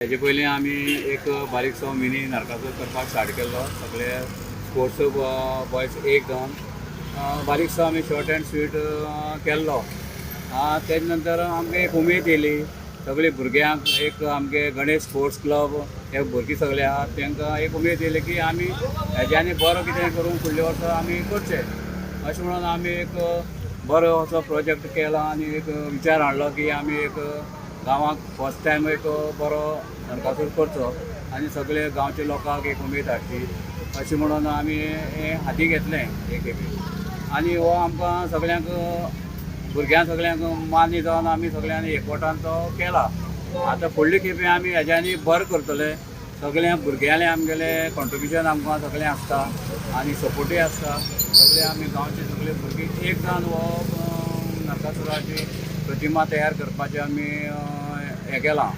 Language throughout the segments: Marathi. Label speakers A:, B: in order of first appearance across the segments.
A: हेजे पयलीं आमी एक बारीकसो मिनी नरकासूर करपाक स्टार्ट केल्लो. सगळे स्पोर्ट्स बॉयज एक जावन बारीकसो आमी शॉर्ट एंड स्वीट केल्लो. तेज नंतर आमकां एक उमेद येयली. सगळे भुरग्यांक एक आमगे गणेश स्पोर्ट्स क्लब हे भुरगीं सगळे आहात तांकां एक उमेद येयली की आमी हेज्यांनी बरो कितें करून फुडल्या वर्सा आमी करचें. अशें म्हणून आमी एक बरो असो प्रोजेक्ट केला आनी एक विचार हाडलो की आमी एक गांवांत फर्स्ट टायम एक बरो नरकासूर करचो आनी सगळे गांवच्या लोकांक एक उमेद हाडची. अशें म्हणून आमी हें हाती घेतलें एक खेपे आनी हो आमकां सगळ्यांक भुरग्यांक सगळ्यांक मान्य जावन आमी सगळ्यांनी एकवटान तो केला. आतां फुडले खेपे आमी हेज्यांनी बरें करतले. सगळ्या भुरग्यांले आमगेले कॉन्ट्रिब्युशन आमकां सगळें आसता आनी सपोर्टूय आसता. सगळे आमी गांवचे सगळे भुरगे एक जावन हो नरकासुराची प्रतिमा तयार करपाचें आमी हें केलां.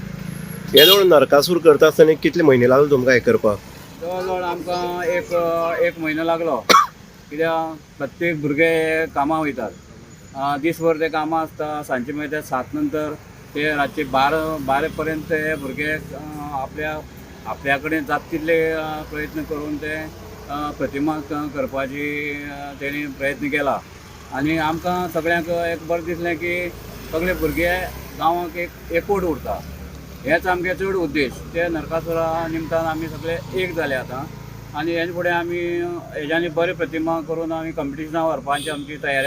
B: हे जवळ नरकासूर करता आसतना कितले म्हयने लागले तुमकां हें करपाक?
A: जवळ जवळ आमकां एक म्हयनो लागलो. कित्याक प्रत्येक भुरगे कामां वयतात. दीसभर ते कामां आसता. सांजचे मागीर ते 7 नंतर ते रातचे 12 पर्यंत ते भुरगे आपल्या कडेन जाता तितले प्रयत्न करून ते प्रतिमा करपाची तेणी प्रयत्न केला. आनी आमकां सगळ्यांक एक बरें दिसलें की सगळे भुरगे गांवांक एक एकवट उरता. हेच आमगे चड उद्देश. ते नरकासुरा निमतान आमी सगळे एक जाले आतां आनी हेजे फुडें आमी हेज्यांनी बरे प्रतिमा करून आमी कंपिटिशनां व्हरपाची आमची तयारी